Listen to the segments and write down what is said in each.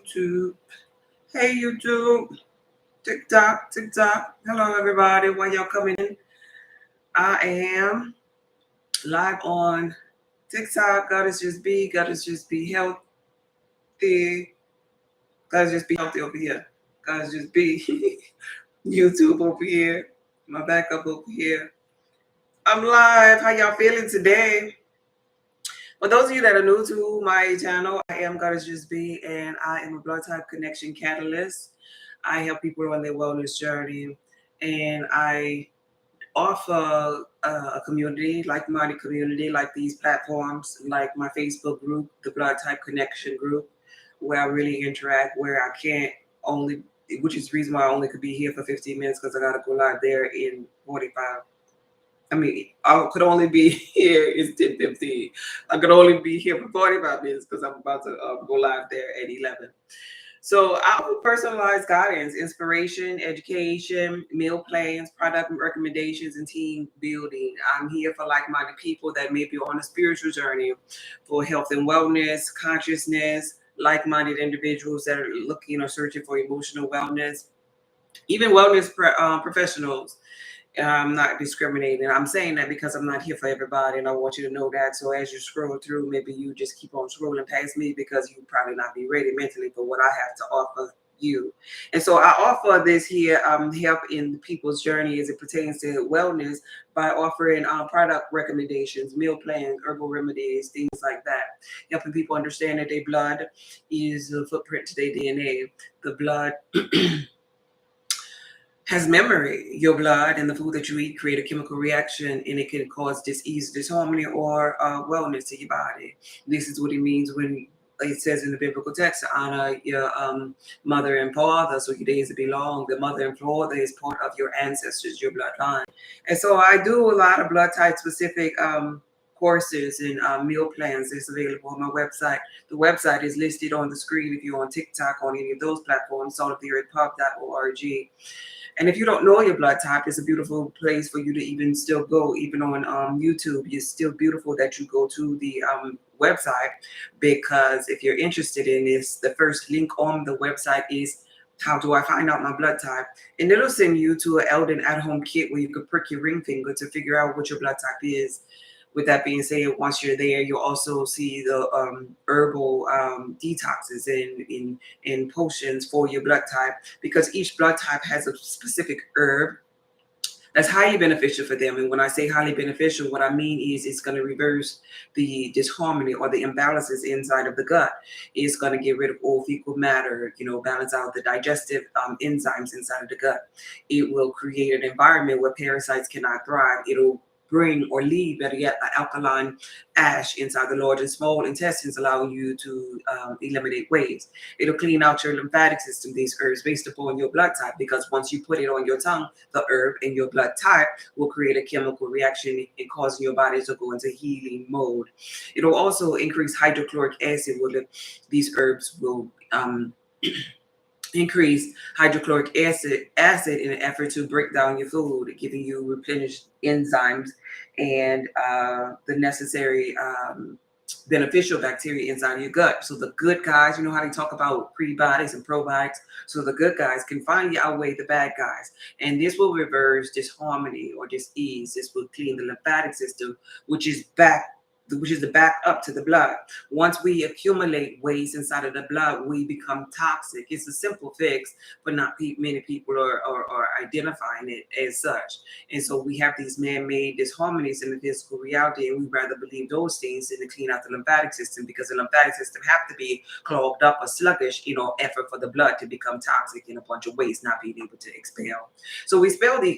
YouTube. Hey YouTube. TikTok, TikTok. Hello everybody. When y'all coming in, I am live on TikTok. Goddess just be. Goddess just be healthy. Goddess just be healthy over here. Goddess just be YouTube over here. My backup over here. I'm live. How y'all feeling today? For those of you that are new to my channel, I am Goddess Just Be, and I am a blood type connection catalyst. I help people on their wellness journey, and I offer a community, like-minded community, like these platforms, like my Facebook group, the Blood Type Connection group, where I really interact, where I can't only, which is the reason why I only could be here for 15 minutes because I got to go live there in 45. I mean, I could only be here. It's 10:15. I could only be here for 45 minutes because I'm about to go live there at 11. So I offer personalized guidance, inspiration, education, meal plans, product recommendations, and team building. I'm here for like-minded people that may be on a spiritual journey for health and wellness, consciousness, like-minded individuals that are looking or searching for emotional wellness, even wellness professionals. I'm not discriminating. I'm saying that because I'm not here for everybody, and I want you to know that. So as you scroll through, maybe you just keep on scrolling past me because you probably not be ready mentally for what I have to offer you. And so I offer this here help in people's journey as it pertains to wellness by offering product recommendations, meal plans, herbal remedies, things like that, helping people understand that their blood is a footprint to their DNA. The blood has memory. Your blood and the food that you eat create a chemical reaction, and it can cause disease, disharmony, or wellness to your body. This is what it means when it says in the biblical text to honor your mother and father, so your days to be long. The mother and father is part of your ancestors, your bloodline. And so I do a lot of blood type specific courses and meal plans that's available on my website. The website is listed on the screen if you're on TikTok, on any of those platforms, saltoftheearthpub.org. And if you don't know your blood type, it's a beautiful place for you to even still go, even on YouTube. It's still beautiful that you go to the website, because if you're interested in this, the first link on the website is how do I find out my blood type? And it'll send you to an Eldon at-home kit where you could prick your ring finger to figure out what your blood type is. With that being said, once you're there, you'll also see the herbal detoxes in potions for your blood type, because each blood type has a specific herb that's highly beneficial for them. And when I say highly beneficial, what I mean is it's going to reverse the disharmony or the imbalances inside of the gut. It's going to get rid of all fecal matter, balance out the digestive enzymes inside of the gut. It will create an environment where parasites cannot thrive. It'll bring or leave, better yet, an alkaline ash inside the large and small intestines, allowing you to eliminate waste. It'll clean out your lymphatic system, these herbs, based upon your blood type, because once you put it on your tongue, the herb and your blood type will create a chemical reaction and causing your body to go into healing mode. It'll also increase hydrochloric acid. These herbs will increase hydrochloric acid in an effort to break down your food, giving you replenished enzymes and the necessary beneficial bacteria inside your gut. So the good guys, you know how they talk about prebiotics and probiotics. So the good guys can finally outweigh the bad guys. And this will reverse disharmony or dis-ease. This will clean the lymphatic system, which is the back up to the blood. Once we accumulate waste inside of the blood, we become toxic. It's a simple fix, but not many people are identifying it as such. And so we have these man-made disharmonies in the physical reality, and we rather believe those things than to clean out the lymphatic system, because the lymphatic system have to be clogged up or sluggish, effort for the blood to become toxic and a bunch of waste not being able to expel. So we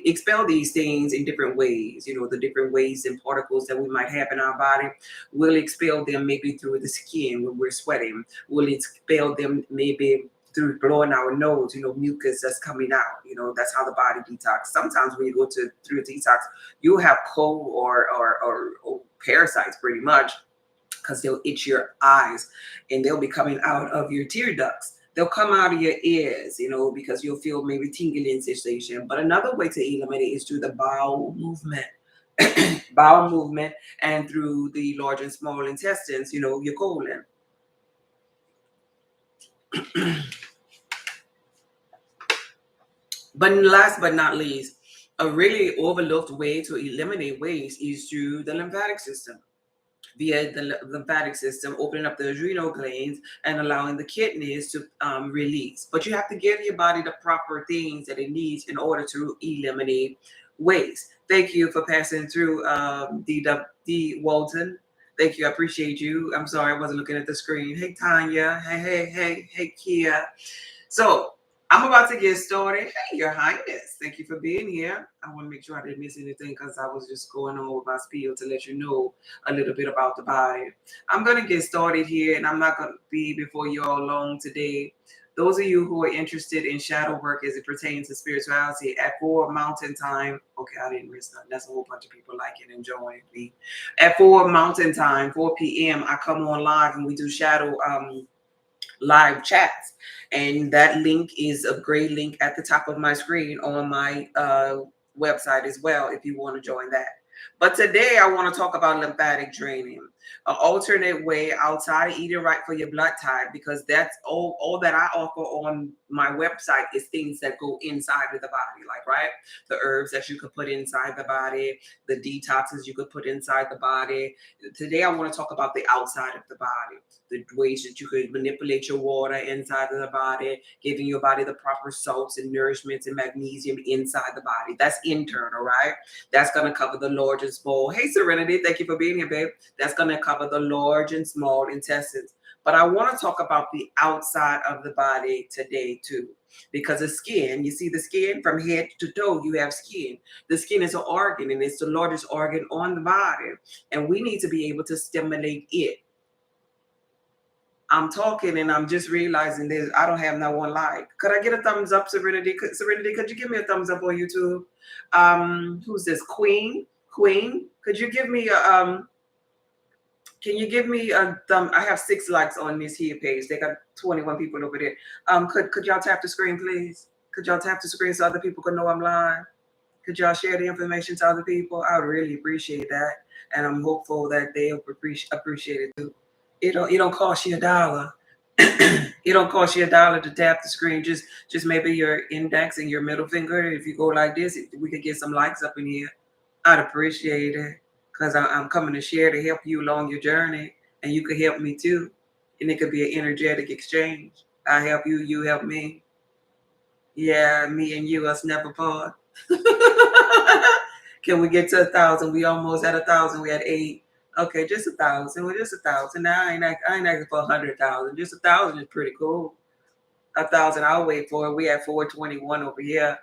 expel these things in different ways, the different ways and particles that we might have in our body. We'll expel them maybe through the skin when we're sweating. We'll expel them maybe through blowing our nose, mucus that's coming out. That's how the body detox. Sometimes when you go through a detox, you'll have cold or parasites pretty much, because they'll itch your eyes and they'll be coming out of your tear ducts. They'll come out of your ears, because you'll feel maybe tingling sensation. But another way to eliminate is through the bowel movement. Bowel movement, and through the large and small intestines, your colon. But last but not least, a really overlooked way to eliminate waste is through the lymphatic system. Via the lymphatic system, opening up the adrenal glands and allowing the kidneys to release. But you have to give your body the proper things that it needs in order to eliminate waste. Thank you for passing through, D. Walton. Thank you. I appreciate you. I'm sorry I wasn't looking at the screen. Hey, Tanya. Hey, Kia. So I'm about to get started. Hey, Your Highness. Thank you for being here. I want to make sure I didn't miss anything because I was just going on with my spiel to let you know a little bit about the body. I'm going to get started here, and I'm not going to be before you all long today. Those of you who are interested in shadow work as it pertains to spirituality at 4 Mountain Time. Okay, I didn't miss nothing. That's a whole bunch of people liking and enjoying me. At 4 Mountain Time, 4 p.m., I come on live and we do shadow live chats, and that link is a great link at the top of my screen on my website as well if you want to join that. But today I want to talk about lymphatic draining, an alternate way outside of eating right for your blood type, because that's all that I offer on my website is things that go inside of the body, like, right, the herbs that you could put inside the body, the detoxes you could put inside the body. Today I want to talk about the outside of the body, the ways that you could manipulate your water inside of the body, giving your body the proper salts and nourishments and magnesium inside the body. That's internal, right? That's going to cover the large and small. Hey, Serenity, thank you for being here, babe. That's going to cover the large and small intestines. But I want to talk about the outside of the body today, too, because the skin, you see the skin from head to toe, you have skin. The skin is an organ, and it's the largest organ on the body, and we need to be able to stimulate it. I'm talking and I'm just realizing this. I don't have no one like. Could I get a thumbs up, Serenity? Serenity, could you give me a thumbs up on YouTube? Who's this? Queen? Could you give me a can you give me a thumb? I have 6 likes on this here page. They got 21 people over there. Could y'all tap the screen, please? Could y'all tap the screen so other people can know I'm live? Could y'all share the information to other people? I would really appreciate that. And I'm hopeful that they'll appreciate it too. It don't cost you $1. It don't cost you $1 to tap the screen. Just maybe your index and your middle finger. If you go like this, we could get some likes up in here. I'd appreciate it, because I'm coming to share to help you along your journey, and you could help me too. And it could be an energetic exchange. I help you, you help me. Yeah, me and you, us never part. Can we get to 1,000? We almost at 1,000. We had 8. Okay, just 1,000. We're just 1,000. Now I ain't asking for 100,000. Just 1,000 is pretty cool. 1,000, I'll wait for it. We at 421 over here.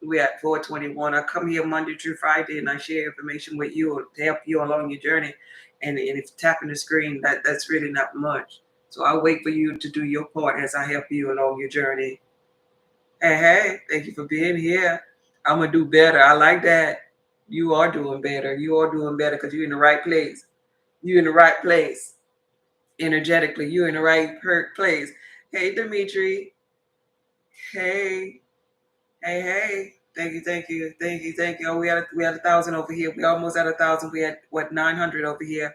We at 421. I come here Monday through Friday and I share information with you to help you along your journey. And if tapping the screen, that's really not much. So I'll wait for you to do your part as I help you along your journey. Hey, thank you for being here. I'm going to do better. I like that. You are doing better. You are doing better because you're in the right place. You're in the right place. Energetically, you're in the right place. Hey, Dimitri. Hey. Hey. Thank you. Oh, we had 1,000 over here. We almost at 1,000. We had 900 over here.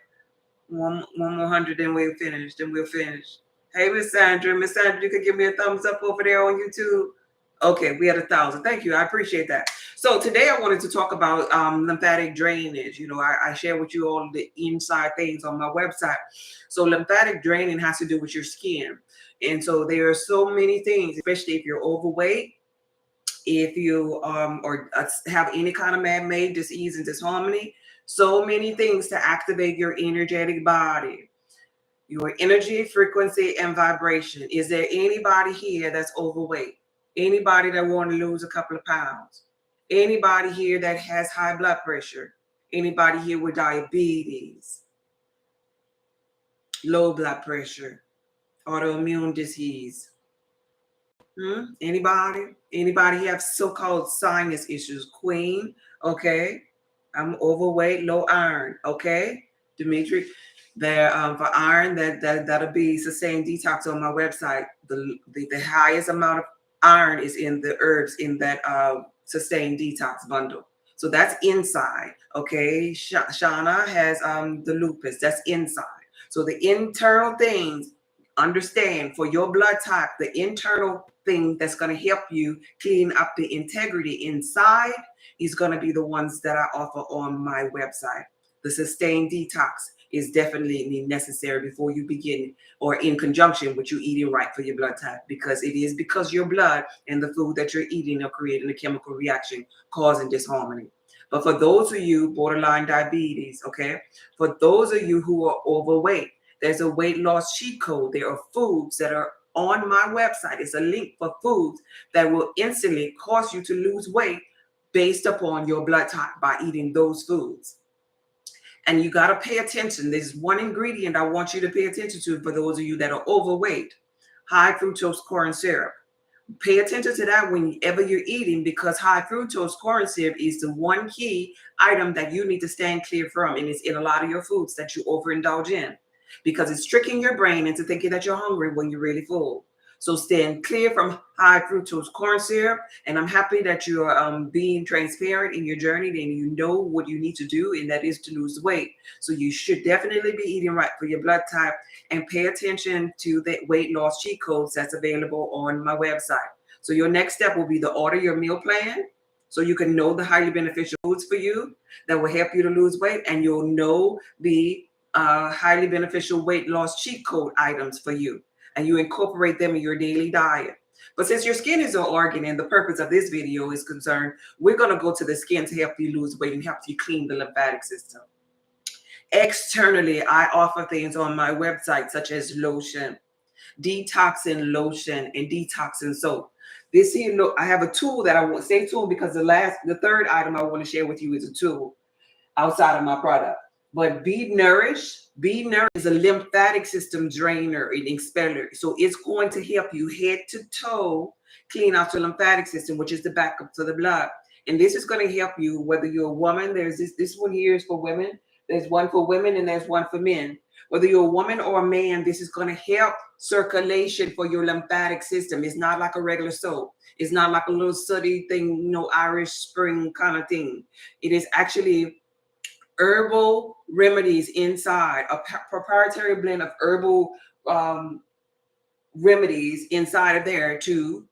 One more hundred, then we'll finish. Hey, Miss Sandra, you could give me a thumbs up over there on YouTube. Okay, we had 1,000. Thank you. I appreciate that. So today I wanted to talk about lymphatic drainage. You know, I share with you all the inside things on my website. So lymphatic draining has to do with your skin. And so there are so many things, especially if you're overweight, if you or have any kind of man-made disease and disharmony, so many things to activate your energetic body, your energy, frequency, and vibration. Is there anybody here that's overweight? Anybody that want to lose a couple of pounds? Anybody here that has high blood pressure? Anybody here with diabetes, low blood pressure, autoimmune disease? Anybody have so-called sinus issues? Queen, okay. I'm overweight, low iron, okay. Dimitri, there for iron, that'll be sustained detox on my website. The highest amount of iron is in the herbs in that sustained detox bundle. So that's inside, okay. Shauna has the lupus, that's inside. So the internal things Understand, for your blood type, the internal thing that's going to help you clean up the integrity inside is going to be the ones that I offer on my website. The sustained detox is definitely necessary before you begin, or in conjunction with you eating right for your blood type, because it is because your blood and the food that you're eating are creating a chemical reaction causing disharmony. But for those of you borderline diabetes, okay, for those of you who are overweight, there's a weight loss cheat code. There are foods that are on my website. It's a link for foods that will instantly cause you to lose weight based upon your blood type by eating those foods. And you got to pay attention. There's one ingredient I want you to pay attention to for those of you that are overweight: high fructose corn syrup. Pay attention to that whenever you're eating, because high fructose corn syrup is the one key item that you need to stand clear from. And it's in a lot of your foods that you overindulge in, because it's tricking your brain into thinking that you're hungry when you're really full. So stand clear from high fructose corn syrup. And I'm happy that you're being transparent in your journey, and you know what you need to do, and that is to lose weight. So you should definitely be eating right for your blood type, and pay attention to the weight loss cheat codes that's available on my website. So your next step will be to order your meal plan, so you can know the highly beneficial foods for you that will help you to lose weight, and you'll know the highly beneficial weight loss cheat code items for you, and you incorporate them in your daily diet. But since your skin is an organ and the purpose of this video is concerned, we're going to go to the skin to help you lose weight and help you clean the lymphatic system. Externally, I offer things on my website such as lotion, detoxing lotion, and detoxing soap. This here, look, I have a tool that I want. Stay tuned, because the third item I want to share with you is a tool outside of my product. But Be Nourished is a lymphatic system drainer and expeller. So it's going to help you head to toe clean out your lymphatic system, which is the backup to the blood. And this is going to help you whether you're a woman. There's this one here is for women. There's one for women and there's one for men. Whether you're a woman or a man, this is going to help circulation for your lymphatic system. It's not like a regular soap. It's not like a little sooty thing, Irish Spring kind of thing. It is actually herbal remedies inside, a proprietary blend of herbal remedies inside of there to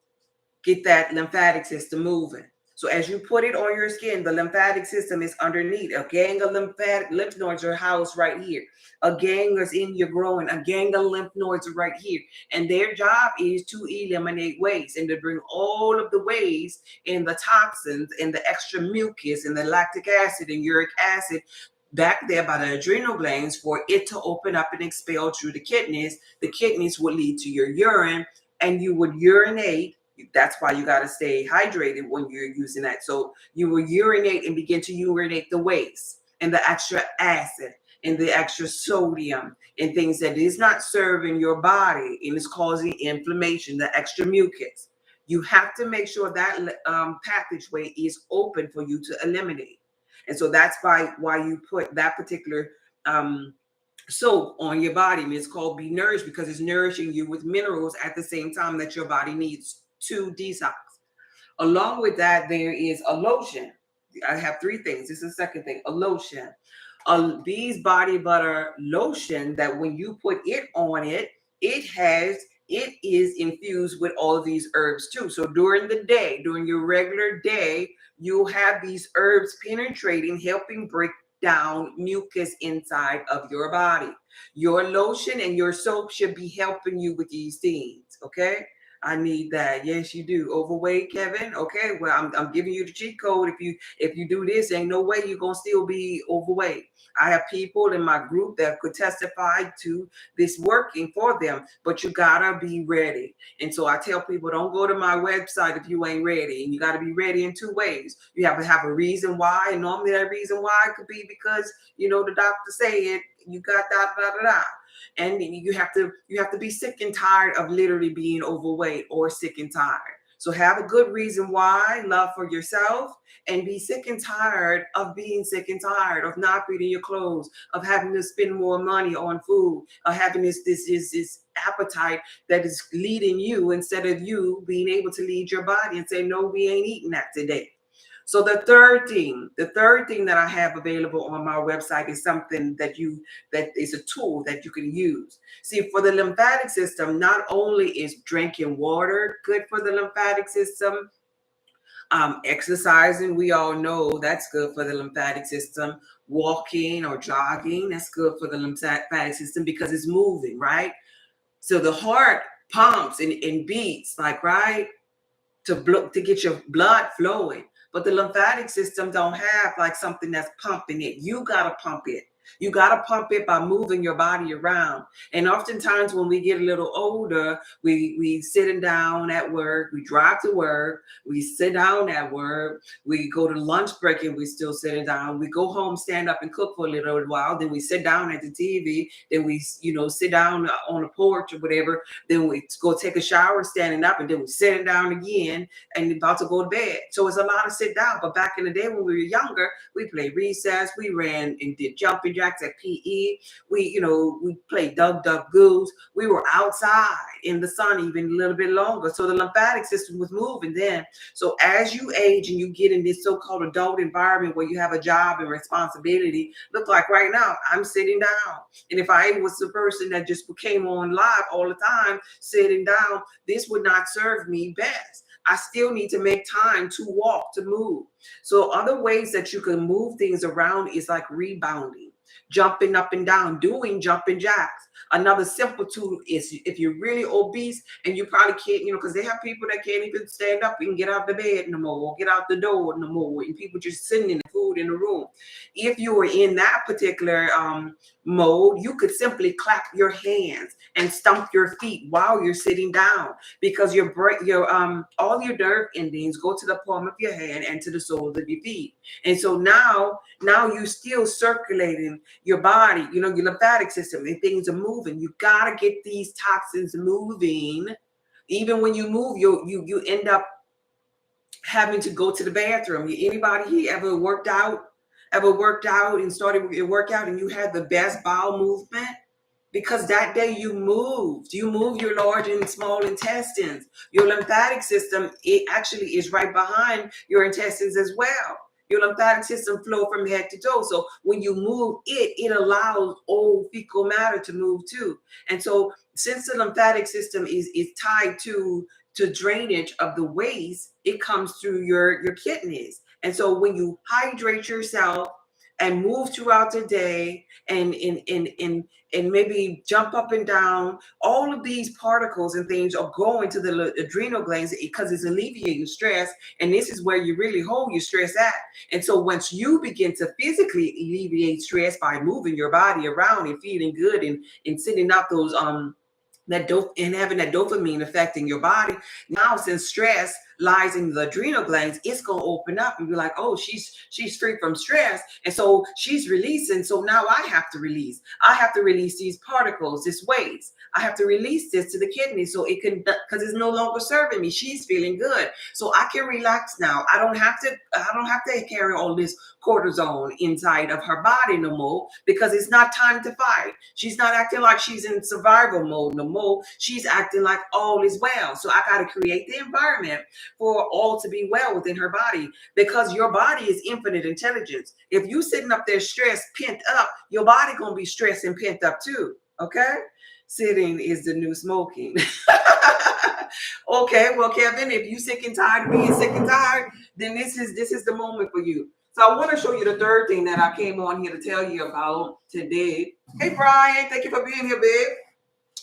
get that lymphatic system moving. So as you put it on your skin, the lymphatic system is underneath. A gang of lymph nodes are housed right here. A gang is in your groin. A gang of lymph nodes are right here. And their job is to eliminate waste and to bring all of the waste and the toxins and the extra mucus and the lactic acid and uric acid back there by the adrenal glands for it to open up and expel through the kidneys. The kidneys will lead to your urine, and you would urinate. That's why you got to stay hydrated when you're using that. So you will urinate and begin to urinate the waste and the extra acid and the extra sodium and things that is not serving your body and is causing inflammation, the extra mucus. You have to make sure that passageway is open for you to eliminate. And so that's why you put that particular soap on your body. And it's called Be Nourished, because it's nourishing you with minerals at the same time that your body needs to detox. Along with that, there is a lotion. I have three things. This is the second thing, a lotion. A Bees Body Butter lotion that when you put it on it, it is infused with all of these herbs too. So during the day, during your regular day, you'll have these herbs penetrating, helping break down mucus inside of your body. Your lotion and your soap should be helping you with these things, okay? I need that. Yes, you do. Overweight, Kevin? Okay, well, I'm giving you the cheat code. If you do this, ain't no way you're going to still be overweight. I have people in my group that could testify to this working for them, but you got to be ready. And so I tell people, don't go to my website if you ain't ready. And you got to be ready in two ways. You have to have a reason why. And normally that reason why could be because, the doctor said you got da. And you have to be sick and tired of literally being overweight or sick and tired. So have a good reason why, love for yourself, and be sick and tired of being sick and tired of not fitting your clothes, of having to spend more money on food, of having this appetite that is leading you instead of you being able to lead your body and say, no, we ain't eating that today. So the third thing that I have available on my website is something that is a tool that you can use. See, for the lymphatic system, not only is drinking water good for the lymphatic system, exercising, we all know that's good for the lymphatic system. Walking or jogging, that's good for the lymphatic system because it's moving, right? So the heart pumps and beats, like, right, to get your blood flowing. But the lymphatic system don't have like something that's pumping it. You gotta pump it. You gotta pump it by moving your body around. And oftentimes when we get a little older, we sitting down at work, we drive to work, we sit down at work, we go to lunch break and we still sitting down. We go home, stand up and cook for a little while, then we sit down at the TV, then we sit down on the porch or whatever, then we go take a shower standing up, and then we sitting down again and about to go to bed. So it's a lot of sit down. But back in the day when we were younger, we played recess, we ran and did jumping jacks at PE. We played duck goose. We were outside in the sun even a little bit longer. So the lymphatic system was moving then. So as you age and you get in this so-called adult environment where you have a job and responsibility, look like right now, I'm sitting down. And if I was the person that just came on live all the time, sitting down, this would not serve me best. I still need to make time to walk, to move. So other ways that you can move things around is like rebounding, jumping up and down, doing jumping jacks. Another simple tool is if you're really obese and you probably can't, because they have people that can't even stand up and get out the bed no more, or get out the door no more, and people just sitting in the food in the room. If you were in that particular mode, you could simply clap your hands and stomp your feet while you're sitting down, because all your nerve endings go to the palm of your hand and to the soles of your feet. And so now you're still circulating your body, your lymphatic system, and things are moving. You gotta get these toxins moving. Even when you move, you end up having to go to the bathroom. Anybody here ever worked out and started your workout and you had the best bowel movement? Because that day you moved your large and small intestines. Your lymphatic system, it actually is right behind your intestines as well. Your lymphatic system flow from head to toe. So when you move it allows old fecal matter to move too. And so since the lymphatic system is tied to drainage of the waste, it comes through your kidneys. And so when you hydrate yourself and move throughout the day and maybe jump up and down, all of these particles and things are going to the adrenal glands because it's alleviating stress. And this is where you really hold your stress at. And so once you begin to physically alleviate stress by moving your body around and feeling good and sending out those and having that dopamine affecting your body. Now, since stress lies in the adrenal glands, it's gonna open up and be like, oh, she's free from stress, and so she's releasing. So now I have to release. I have to release these particles, this waste. I have to release this to the kidney so it can, because it's no longer serving me. She's feeling good, so I can relax now. I don't have to carry all this cortisone inside of her body no more, because it's not time to fight. She's not acting like she's in survival mode no more. She's acting like all is well. So I got to create the environment for all to be well within her body, because your body is infinite intelligence. If you sitting up there stressed, pent up, your body gonna be stressed and pent up too. Okay, sitting is the new smoking. Okay, well, Kevin, if you sick and tired of being sick and tired, then this is the moment for you. So I want to show you the third thing that I came on here to tell you about today. Hey, Brian, thank you for being here, babe.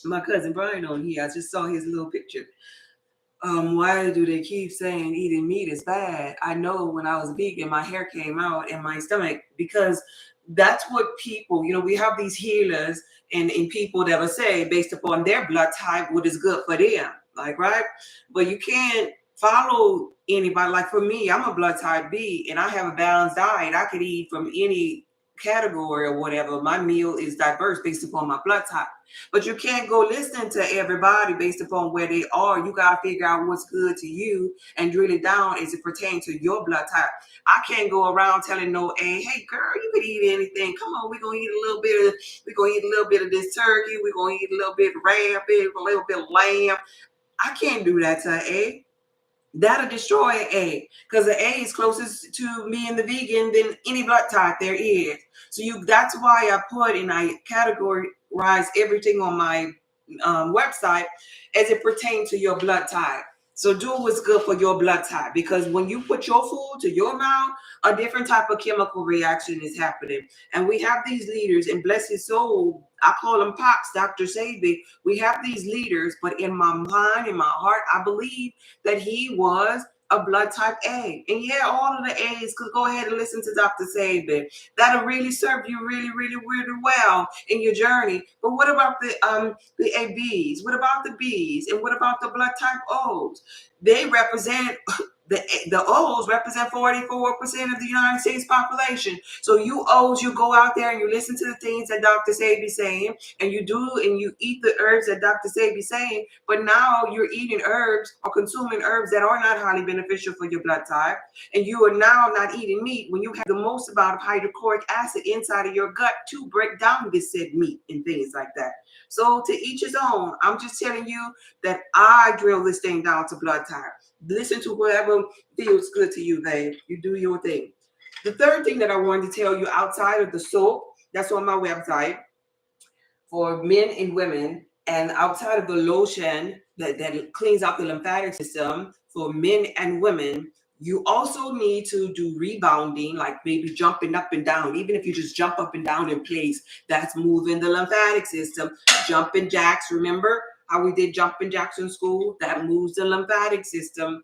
My cousin Brian on here. I just saw his little picture. Why do they keep saying eating meat is bad? I know when I was vegan, my hair came out in my stomach, because that's what people, we have these healers and people that will say based upon their blood type what is good for them, like, right? But you can't follow anybody. Like for me, I'm a blood type B and I have a balanced diet. I could eat from any category or whatever. My meal is diverse based upon my blood type. But you can't go listening to everybody based upon where they are. You got to figure out what's good to you and drill it down as it pertains to your blood type. I can't go around telling hey girl, you can eat anything. Come on, we're gonna eat a little bit of this turkey, we're gonna eat a little bit of rabbit, a little bit of lamb. I can't do that to A. That'll destroy an A, because the A is closest to me and the vegan than any blood type there is. So that's why I put and I categorize everything on my website as it pertains to your blood type. So do what's good for your blood type, because when you put your food to your mouth, a different type of chemical reaction is happening. And we have these leaders, and bless his soul, I call him Pops, Dr. Sabi. We have these leaders, but in my mind, in my heart, I believe that he was a blood type A. And yeah, all of the A's could go ahead and listen to Dr. Sabi. That'll really serve you really, really, really well in your journey. But what about the ABs? What about the B's? And what about the blood type O's? They represent the O's represent 44% of the United States population. So you O's, you go out there and you listen to the things that Dr. Sabi's saying, and you eat the herbs that Dr. Sabi's saying, but now you're eating herbs or consuming herbs that are not highly beneficial for your blood type, and you are now not eating meat when you have the most amount of hydrochloric acid inside of your gut to break down this said meat and things like that. So to each his own. I'm just telling you that I drill this thing down to blood type. Listen to whoever feels good to you, babe. You do your thing. The third thing that I wanted to tell you outside of the soap that's on my website for men and women, and outside of the lotion that cleans out the lymphatic system for men and women, you also need to do rebounding, like maybe jumping up and down. Even if you just jump up and down in place, that's moving the lymphatic system. Jumping jacks, remember how we did jumping jacks in school? That moves the lymphatic system.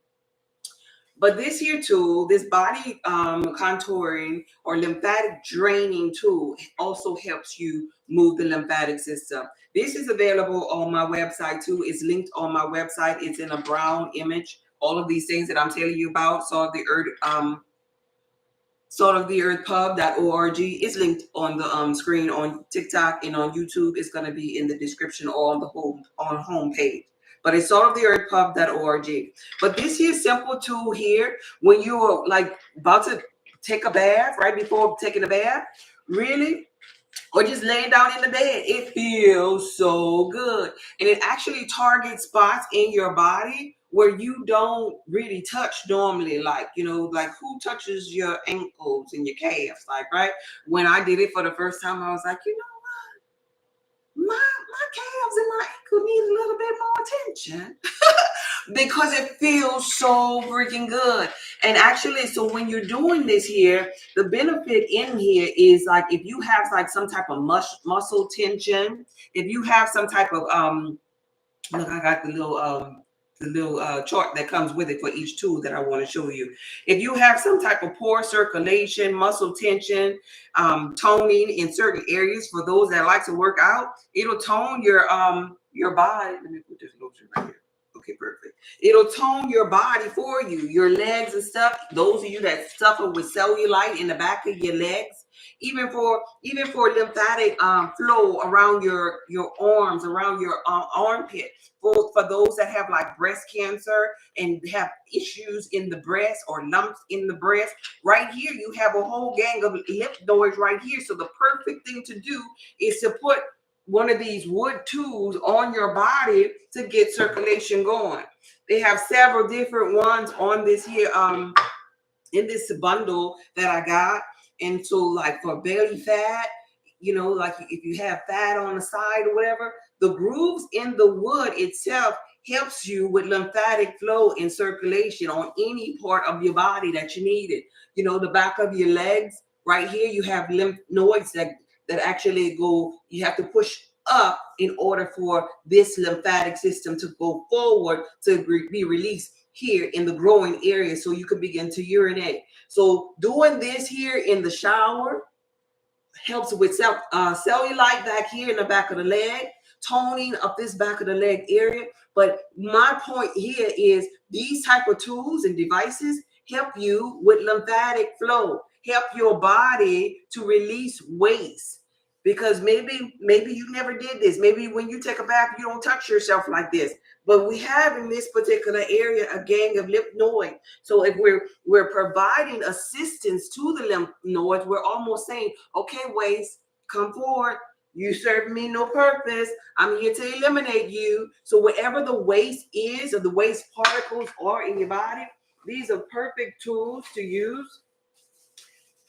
But this here tool, this body contouring or lymphatic draining tool, also helps you move the lymphatic system. This is available on my website too. It's linked on my website. It's in a brown image. All of these things that I'm telling you about, saltoftheearthpub.org is linked on the screen on TikTok and on YouTube. It's going to be in the description or on the homepage. But it's saltoftheearthpub.org. But this here simple tool here, when you're like about to take a bath, right before taking a bath, really, or just laying down in the bed, it feels so good. And it actually targets spots in your body where you don't really touch normally. Like, like who touches your ankles and your calves? Like, right? When I did it for the first time, I was like, my calves and my ankle need a little bit more attention because it feels so freaking good. And actually, so when you're doing this here, the benefit in here is like if you have like some type of muscle tension, if you have some type of look, I got the little chart that comes with it for each tool that I want to show you. If you have some type of poor circulation, muscle tension, toning in certain areas, for those that like to work out, it'll tone your body. Let me put this lotion right here. Okay, perfect. It'll tone your body for you, your legs and stuff. Those of you that suffer with cellulite in the back of your legs, even for lymphatic flow around your arms, around your armpit. For those that have like breast cancer and have issues in the breast or lumps in the breast, right here you have a whole gang of lymph nodes right here. So the perfect thing to do is to put one of these wood tools on your body to get circulation going. They have several different ones on this here in this bundle that I got. And so like for belly fat, like if you have fat on the side or whatever, the grooves in the wood itself helps you with lymphatic flow and circulation on any part of your body that you need it. The back of your legs, right here, you have lymph nodes that actually go, you have to push up in order for this lymphatic system to go forward to be released here in the growing area so you can begin to urinate. So doing this here in the shower helps with cellulite back here in the back of the leg, toning up this back of the leg area. But my point here is these type of tools and devices help you with lymphatic flow, help your body to release waste. Because maybe you never did this. Maybe when you take a bath, you don't touch yourself like this. But we have in this particular area a gang of lymph nodes. So if we're providing assistance to the lymph nodes, we're almost saying, okay, waste, come forward. You serve me no purpose. I'm here to eliminate you. So wherever the waste is or the waste particles are in your body, these are perfect tools to use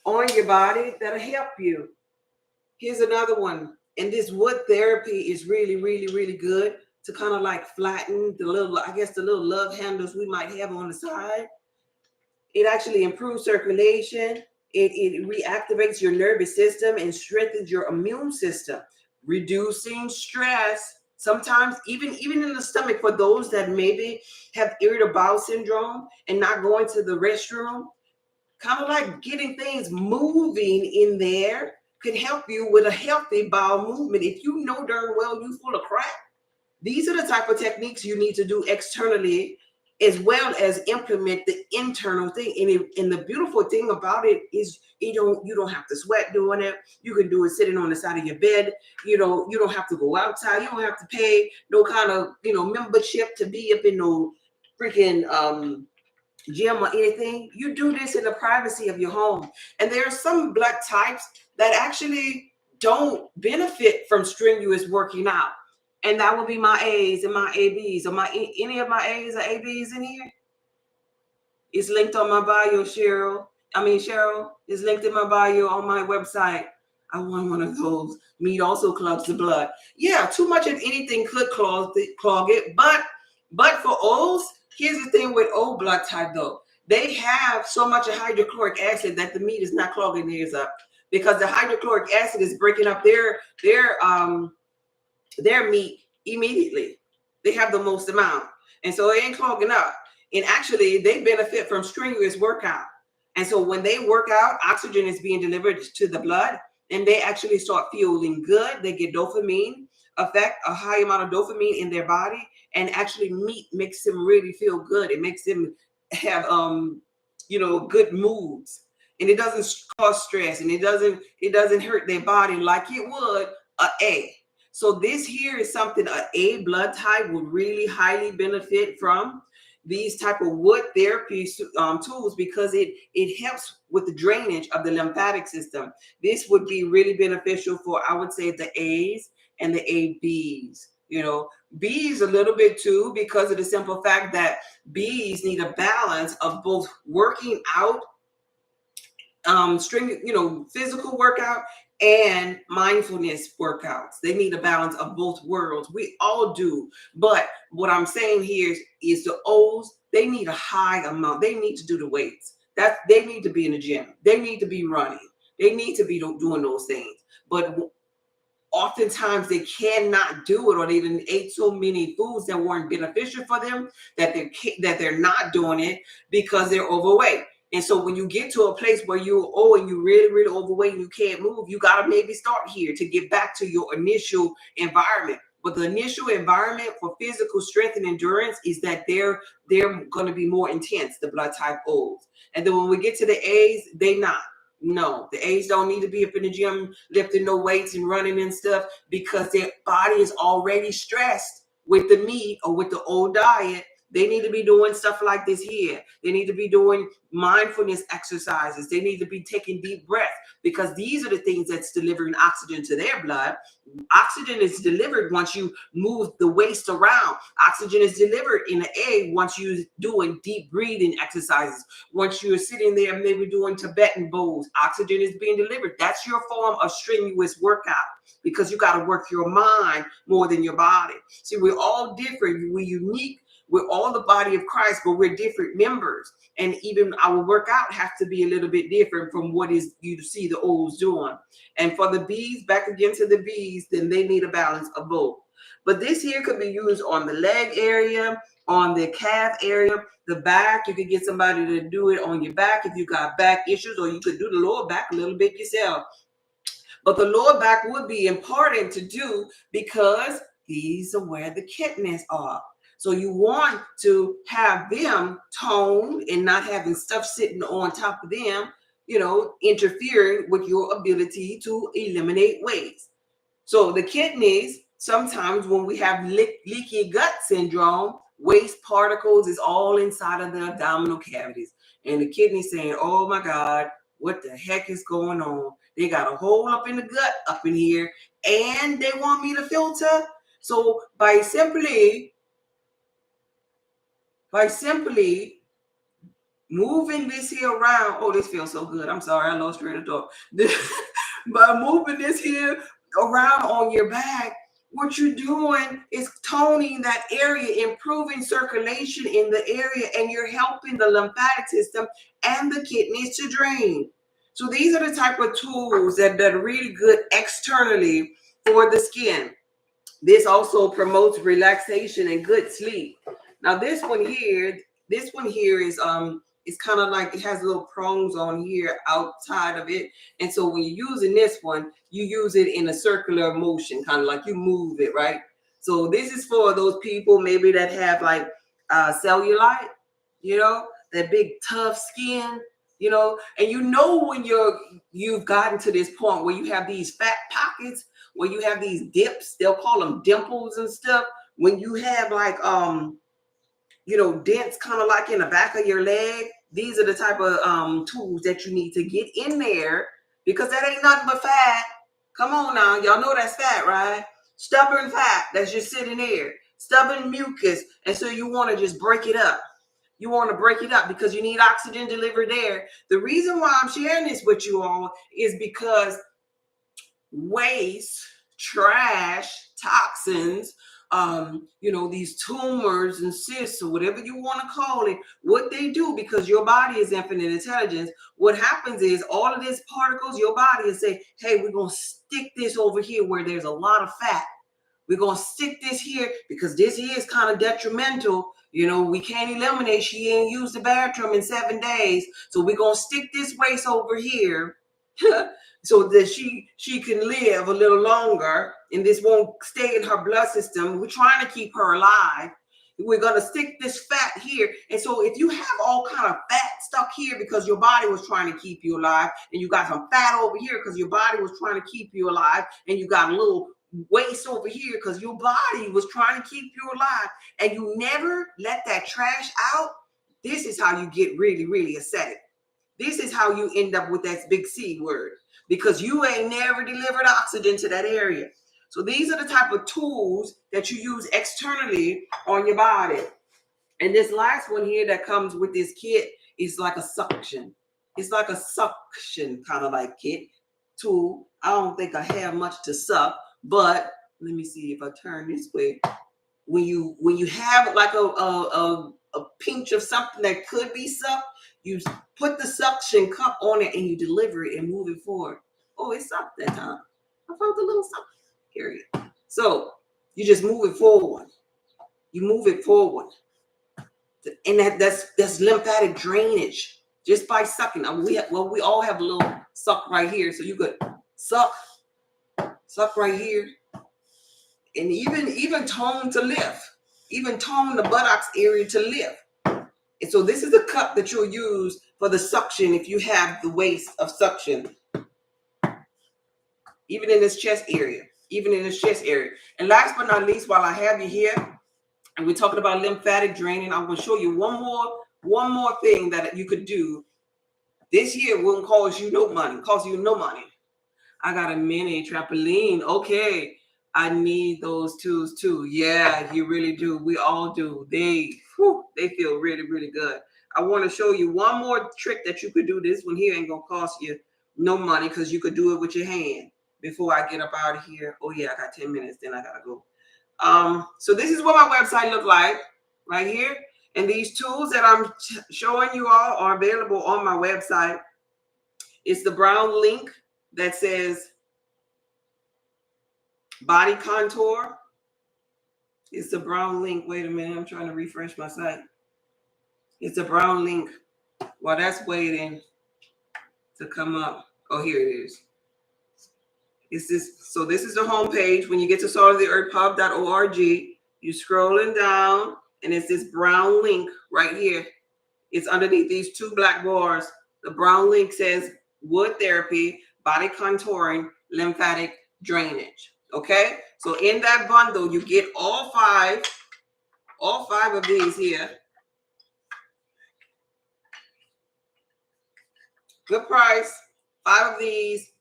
on your body that'll help you. Here's another one. And this wood therapy is really, really, really good to kind of like flatten the little, I guess, the little love handles we might have on the side. It actually improves circulation. It reactivates your nervous system and strengthens your immune system, reducing stress. Sometimes even in the stomach for those that maybe have irritable bowel syndrome and not going to the restroom, kind of like getting things moving in there could help you with a healthy bowel movement. If you know darn well you full of crap, these are the type of techniques you need to do externally as well as implement the internal thing. And the beautiful thing about it is you don't have to sweat doing it. You can do it sitting on the side of your bed. You don't have to go outside. You don't have to pay no kind of membership to be up in no freaking gym or anything. You do this in the privacy of your home. And there are some blood types that actually don't benefit from strenuous working out. And that would be my A's and my ABs. Or any of my A's or ABs in here? It's linked on my bio, Cheryl. It's linked in my bio on my website. I want one of those. Meat also clogs the blood. Yeah, too much of anything could clog it. But for O's, here's the thing with O blood type though. They have so much of hydrochloric acid that the meat is not clogging theirs up, because the hydrochloric acid is breaking up their meat immediately. They have the most amount. And so it ain't clogging up. And actually, they benefit from strenuous workout. And so when they work out, oxygen is being delivered to the blood, and they actually start feeling good. They get dopamine effect, a high amount of dopamine in their body. And actually, meat makes them really feel good. It makes them have good moods. And it doesn't cause stress, and it doesn't hurt their body like it would a A. So this here is something an A blood type would really highly benefit from, these type of wood therapy tools, because it helps with the drainage of the lymphatic system. This would be really beneficial for, I would say, the A's and the ABs. B's a little bit too, because of the simple fact that B's need a balance of both working out, physical workout, and mindfulness workouts. They need a balance of both worlds. We all do. But what I'm saying here is the O's, they need a high amount. They need to do the weights. They need to be in the gym. They need to be running. They need to be doing those things. But oftentimes they cannot do it, or they didn't ate so many foods that weren't beneficial for them that they're not doing it because they're overweight. And so when you get to a place where you're and you're really, really overweight and you can't move, you got to maybe start here to get back to your initial environment. But the initial environment for physical strength and endurance is that they're going to be more intense, the blood type O's. And then when we get to the A's, they not. No, the A's don't need to be up in the gym lifting no weights and running and stuff, because their body is already stressed with the meat or with the old diet. They need to be doing stuff like this here. They need to be doing mindfulness exercises. They need to be taking deep breaths, because these are the things that's delivering oxygen to their blood. Oxygen is delivered once you move the waste around. Oxygen is delivered in the air once you're doing deep breathing exercises. Once you're sitting there maybe doing Tibetan bows, oxygen is being delivered. That's your form of strenuous workout, because you got to work your mind more than your body. See, we're all different. We're unique. We're all the body of Christ, but we're different members. And even our workout has to be a little bit different from what is you see the O's doing. And for the B's, back again to the B's, then they need a balance of both. But this here could be used on the leg area, on the calf area, the back. You could get somebody to do it on your back if you got back issues, or you could do the lower back a little bit yourself. But the lower back would be important to do, because these are where the kidneys are. So you want to have them toned and not having stuff sitting on top of them, interfering with your ability to eliminate waste. So the kidneys, sometimes when we have leaky gut syndrome, waste particles is all inside of the abdominal cavities. And the kidney saying, oh my God, what the heck is going on? They got a hole up in the gut up in here, and they want me to filter. So by simply moving this here around, oh, this feels so good. I'm sorry, I lost train of thought. By moving this here around on your back, what you're doing is toning that area, improving circulation in the area, and you're helping the lymphatic system and the kidneys to drain. So these are the type of tools that are really good externally for the skin. This also promotes relaxation and good sleep. Now this one here is kind of like, it has little prongs on here outside of it. And so when you're using this one, you use it in a circular motion, kind of like you move it, right? So this is for those people maybe that have like cellulite, that big tough skin, and when you've gotten to this point where you have these fat pockets, where you have these dips, they'll call them dimples and stuff. When you have like dents kind of like in the back of your leg, these are the type of tools that you need to get in there, because that ain't nothing but fat. Come on now, y'all know that's fat, right? Stubborn fat that's just sitting there, stubborn mucus, and so you want to just break it up. You want to break it up because you need oxygen delivered there. The reason why I'm sharing this with you all is because waste, trash, toxins, these tumors and cysts, or whatever you want to call it, what they do, because your body is infinite intelligence, what happens is all of these particles, your body is say, hey, we're going to stick this over here where there's a lot of fat. We're going to stick this here because this here is kind of detrimental. We can't eliminate. She ain't used the bathroom in 7 days. So we're going to stick this waste over here so that she can live a little longer and this won't stay in her blood system. We're trying to keep her alive. We're going to stick this fat here. And so if you have all kind of fat stuck here because your body was trying to keep you alive, and you got some fat over here because your body was trying to keep you alive, and you got a little waste over here because your body was trying to keep you alive, and you never let that trash out, this is how you get really, really acidic. This is how you end up with that big C word, because you ain't never delivered oxygen to that area. So these are the type of tools that you use externally on your body. And this last one here that comes with this kit is like a suction. It's like a suction kind of like kit tool. I don't think I have much to suck, but let me see if I turn this way. When you have like a pinch of something that could be sucked, you put the suction cup on it and you deliver it and move it forward. Oh, it sucked that time. I felt a little suction area. So you just move it forward. You move it forward. And that's lymphatic drainage just by sucking. We all have a little suck right here. So you could suck right here, and even tone to lift, even tone the buttocks area to lift. And so this is a cup that you'll use for the suction if you have the waste of suction, even in this chest area. And last but not least, while I have you here, and we're talking about lymphatic draining, I'm going to show you one more thing that you could do. This here won't cost you no money. I got a mini trampoline. Okay, I need those tools too. Yeah, you really do. We all do. They feel really, really good. I want to show you one more trick that you could do. This one here ain't gonna cost you no money because you could do it with your hand. Before I get up out of here. Oh yeah, I got 10 minutes. Then I gotta go. So this is what my website look like right here. And these tools that I'm showing you all are available on my website. It's the brown link that says body contour. It's the brown link. Wait a minute, I'm trying to refresh my site. It's a brown link. While that's waiting to come up. Oh, here it is. It's this. So this is the home page. When you get to saltoftheearthpub.org, you're scrolling down, and it's this brown link right here. It's underneath these two black bars. The brown link says wood therapy, body contouring, lymphatic drainage. Okay, so in that bundle you get all five of these here. Good price. 5 of these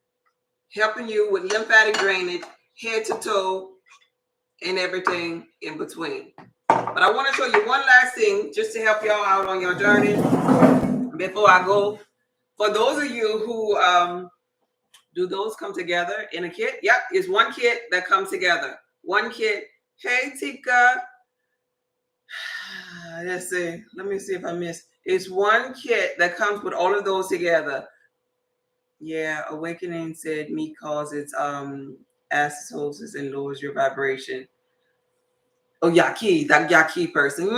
helping you with lymphatic drainage. head to toe, and everything in between. But I want to show you one last thing just to help y'all out on your journey before I go. For those of you who do those come together in a kit? Yep, it's one kit that comes together. One kit. Hey, Tika. Let's see. Let me see if I missed. It's one kit that comes with all of those together. Yeah, Awakening said meat causes acidosis and lowers your vibration. Oh, Yaki, that Yaki person.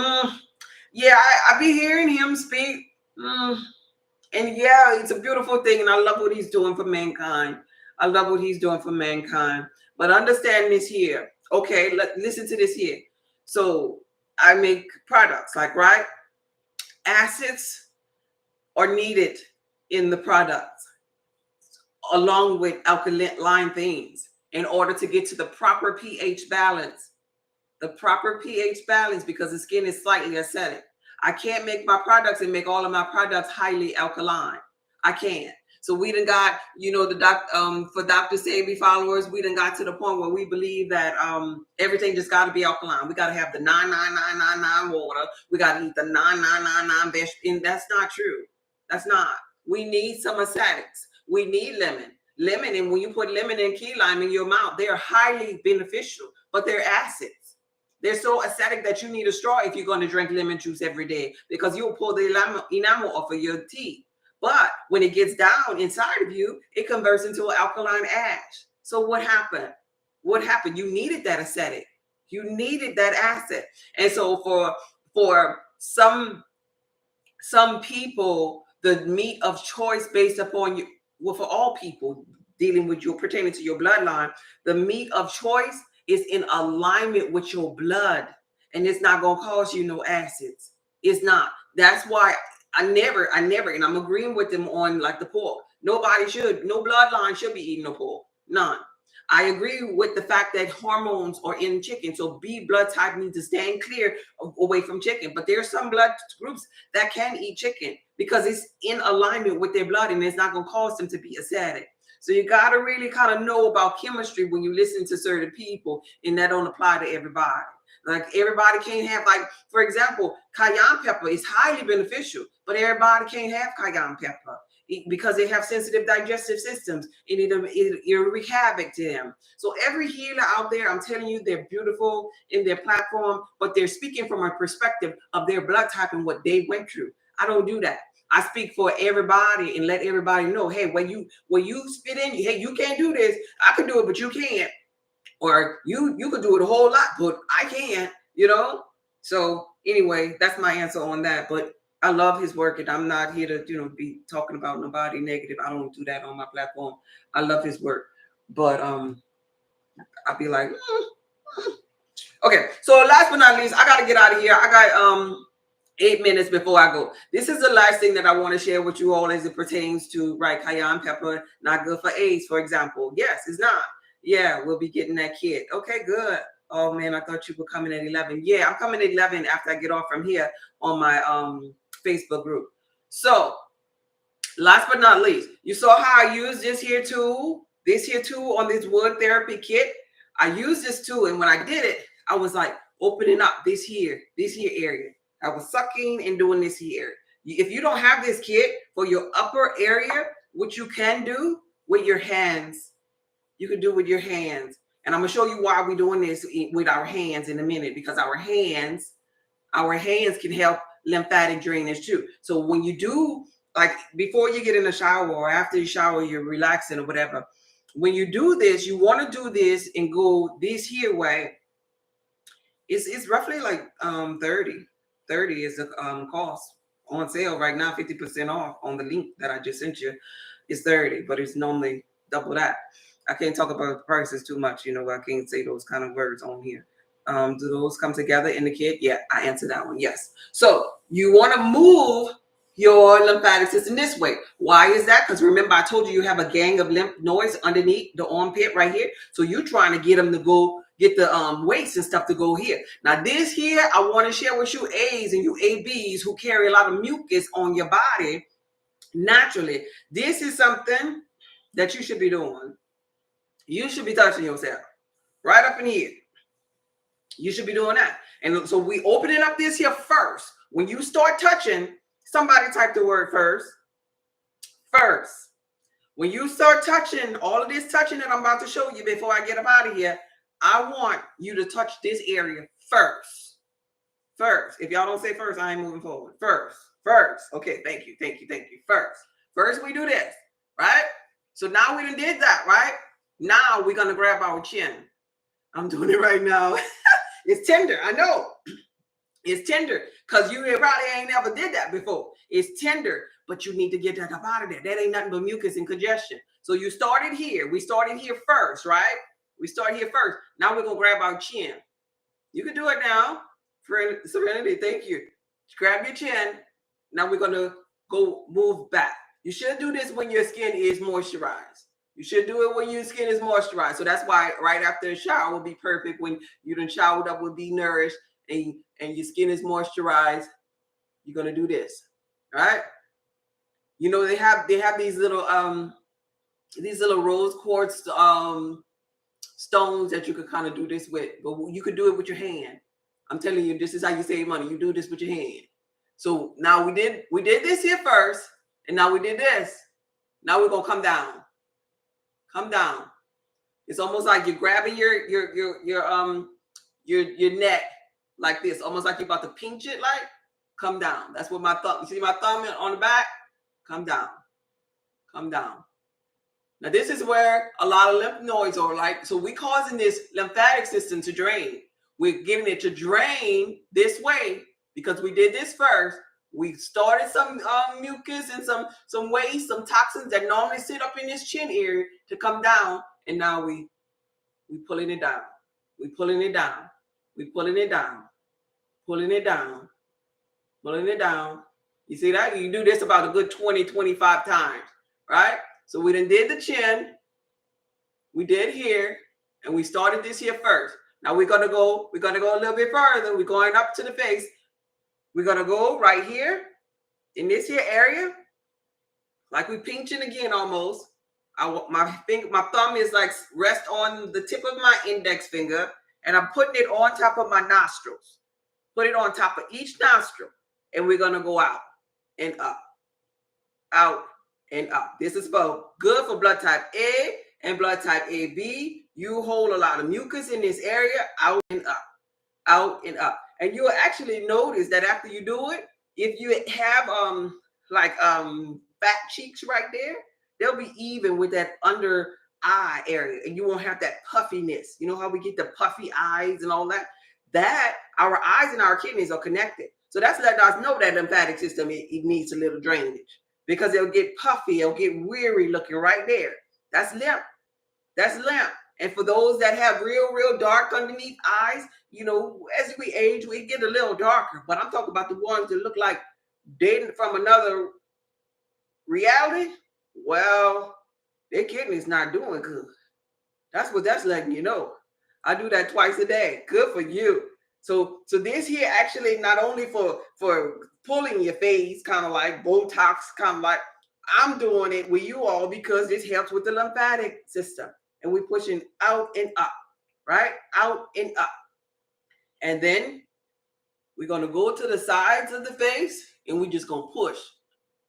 Yeah, I be hearing him speak. And yeah, it's a beautiful thing, and I love what he's doing for mankind. I love what he's doing for mankind. But understand this here. Okay, listen to this here. So I make products, like, right? Acids are needed in the products along with alkaline things in order to get to the proper pH balance. The proper pH balance, because the skin is slightly acidic. I can't make my products and make all of my products highly alkaline. I can't. So we done got, for Dr. Sabi followers, we done got to the point where we believe that everything just got to be alkaline. We got to have the 99999 water. We got to eat the 9999 veg. And that's not true. That's not. We need some acidics. We need lemon. Lemon, and when you put lemon and key lime in your mouth, they're highly beneficial, but they're acids. They're so acidic that you need a straw if you're going to drink lemon juice every day, because you'll pull the enamel off of your teeth. But when it gets down inside of you, it converts into an alkaline ash. So what happened? What happened? You needed that acidic. You needed that acid. And so for some people, the meat of choice based upon you, well, for all people dealing with you, pertaining to your bloodline, the meat of choice is in alignment with your blood, and it's not going to cause you no acids. It's not. That's why I never, and I'm agreeing with them on, like, the pork. No bloodline should be eating no pork. None. I agree with the fact that hormones are in chicken. So B blood type needs to stand clear away from chicken. But there are some blood groups that can eat chicken because it's in alignment with their blood, and it's not going to cause them to be acidic. So you got to really kind of know about chemistry when you listen to certain people, and that don't apply to everybody. Like, everybody can't have, like, for example, cayenne pepper is highly beneficial, but everybody can't have cayenne pepper because they have sensitive digestive systems, and it'll wreak havoc to them. So every healer out there, I'm telling you, they're beautiful in their platform, but they're speaking from a perspective of their blood type and what they went through. I don't do that. I speak for everybody and let everybody know, hey, when you spit in, hey, you can't do this. I can do it, but you can't. Or you could do it a whole lot, but I can't, So anyway, that's my answer on that. But I love his work, and I'm not here to, be talking about nobody negative. I don't do that on my platform. I love his work. But I'll be like, Okay, so last but not least, I got to get out of here. I got 8 minutes before I go. This is the last thing that I want to share with you all as it pertains to, right, cayenne pepper, not good for AIDS, for example. Yes, it's not. Yeah, we'll be getting that kit. Okay, good. Oh, man, I thought you were coming at 11. Yeah, I'm coming at 11 after I get off from here on my Facebook group. So, last but not least, you saw how I used this here tool on this wood therapy kit. I used this tool, and when I did it, I was like opening up this here area. I was sucking and doing this here. If you don't have this kit for your upper area, what you can do with your hands, you can do with your hands. And I'm gonna show you why we're doing this with our hands in a minute, because our hands can help lymphatic drainage too. So when you do, like, before you get in the shower or after you shower, you're relaxing or whatever. When you do this, you want to do this and go this here way. It's roughly like 30 is the cost on sale right now, 50% off on the link that I just sent you. It's 30, but it's normally double that. I can't talk about the prices too much, I can't say those kind of words on here. Do those come together in the kit? Yeah, I answered that one. Yes. So you want to move your lymphatic system this way. Why is that? Because remember, I told you have a gang of lymph nodes underneath the armpit right here. So you're trying to get them to go, get the weights and stuff to go here. Now this here, I want to share with you A's and you ABs who carry a lot of mucus on your body naturally. This is something that you should be doing. You should be touching yourself. right up in here. You should be doing that. And so we opening up this here first. When you start touching, somebody type the word first. First. When you start touching, all of this touching that I'm about to show you before I get up out of here, I want you to touch this area first. First. If y'all don't say first, I ain't moving forward. First. First. Okay, thank you. First we do this, right? So now we done did that, right? Now we're going to grab our chin. I'm doing it right now. It's tender. I know. It's tender because you probably ain't never did that before. It's tender, but you need to get that up out of there. That ain't nothing but mucus and congestion. So you started here. We started here first, right? We start here first. Now we're going to grab our chin. You can do it now. Serenity, thank you. Grab your chin. Now we're going to go move back. You should do this when your skin is moisturized. You should do it when your skin is moisturized. So that's why right after a shower will be perfect. When you done showered up, will be nourished, and your skin is moisturized. You're gonna do this, right? You know they have these little rose quartz stones that you could kind of do this with, but you could do it with your hand. I'm telling you, this is how you save money. You do this with your hand. So now we did this here first, and now we did this. Now we're gonna come down. Come down. It's almost like you're grabbing your neck like this, almost like you're about to pinch it. Like, come down. That's what my thumb. You see my thumb on the back? Come down. Come down. Now this is where a lot of lymph nodes are. Like, so we causing this lymphatic system to drain. We're giving it to drain this way because we did this first. We started some mucus and some waste, some toxins that normally sit up in this chin area to come down, and now we pulling it down. We pulling it down. We pulling it down. Pulling it down. Pulling it down. You see that? You do this about a good 20, 25 times, right? So we done did the chin. We did here, and we started this here first. Now we're gonna go a little bit further. We're going up to the face. We're gonna go right here in this here area, like we pinching again almost. My thumb is like rest on the tip of my index finger, and I'm putting it on top of my nostrils. Put it on top of each nostril, and we're gonna go out and up, out and up. This is good for blood type A and blood type AB. You hold a lot of mucus in this area, out and up, out and up. And you'll actually notice that after you do it, if you have fat cheeks right there, they'll be even with that under eye area, and you won't have that puffiness. You know how we get the puffy eyes and all that? That our eyes and our kidneys are connected. So that's let us know that lymphatic system it needs a little drainage because it'll get puffy, it'll get weary looking right there. That's lymph. That's lymph. And for those that have real dark underneath eyes, you know, as we age, we get a little darker. But I'm talking about the ones that look like they're from another reality. Well, their kidney's not doing good. That's what that's letting you know. I do that twice a day. Good for you. So this here actually not only for pulling your face, kind of like Botox, kind of like I'm doing it with you all because this helps with the lymphatic system. And we're pushing out and up, right? Out and up. And then we're going to go to the sides of the face and we're just going to push.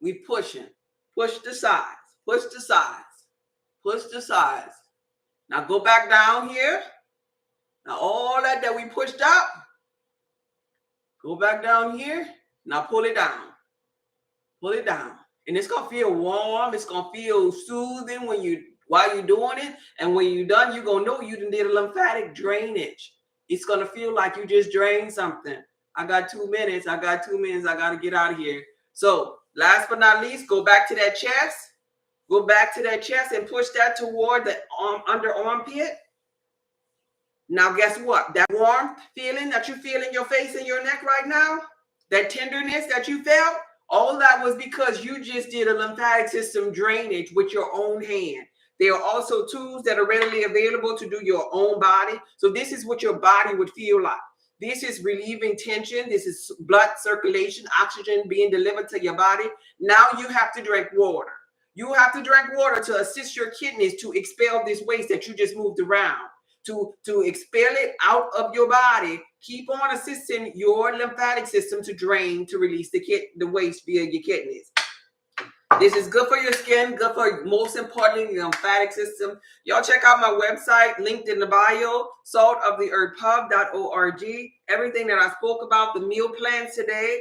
We're pushing. Push the sides. Push the sides. Push the sides. Now go back down here. Now all that we pushed up, go back down here. Now pull it down. Pull it down. And it's going to feel warm. It's going to feel soothing while you're doing it. And when you're done, you're going to know you did a lymphatic drainage. It's going to feel like you just drained something. I got 2 minutes. I got to get out of here. So last but not least, go back to that chest. Go back to that chest and push that toward the under armpit. Now, guess what? That warm feeling that you feel in your face and your neck right now, that tenderness that you felt, all that was because you just did a lymphatic system drainage with your own hand. There are also tools that are readily available to do your own body. So this is what your body would feel like. This is relieving tension. This is blood circulation, oxygen being delivered to your body. Now you have to drink water. You have to drink water to assist your kidneys to expel this waste that you just moved around, to expel it out of your body. Keep on assisting your lymphatic system to drain, to release the waste via your kidneys. This is good for your skin, good for, most importantly, your lymphatic system. Y'all check out my website, linked in the bio, saltoftheearthpub.org. Everything that I spoke about, the meal plans today,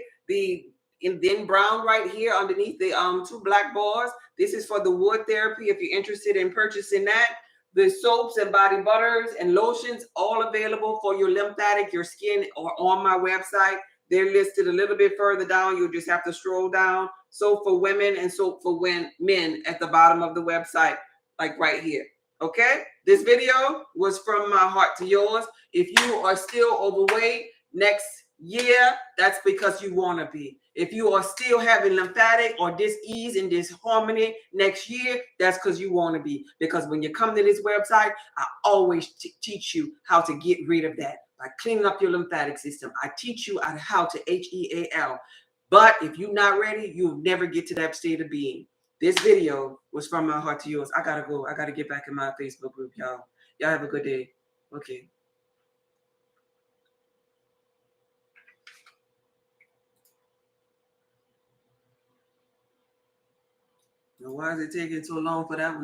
in brown right here underneath the 2 black bars. This is for the wood therapy if you're interested in purchasing that. The soaps and body butters and lotions, all available for your lymphatic, your skin, or on my website. They're listed a little bit further down. You'll just have to scroll down. Soap for women and soap for men at the bottom of the website, like right here. Okay? This video was from my heart to yours. If you are still overweight next year, that's because you want to be. If you are still having lymphatic or dis-ease and disharmony next year, that's because you want to be. Because when you come to this website, I always teach you how to get rid of that by cleaning up your lymphatic system. I teach you how to HEAL. But if you're not ready, you'll never get to that state of being. This video was from my heart to yours. I gotta go. I gotta get back in my Facebook group, y'all. Y'all have a good day. Okay. Now, why is it taking so long for that one?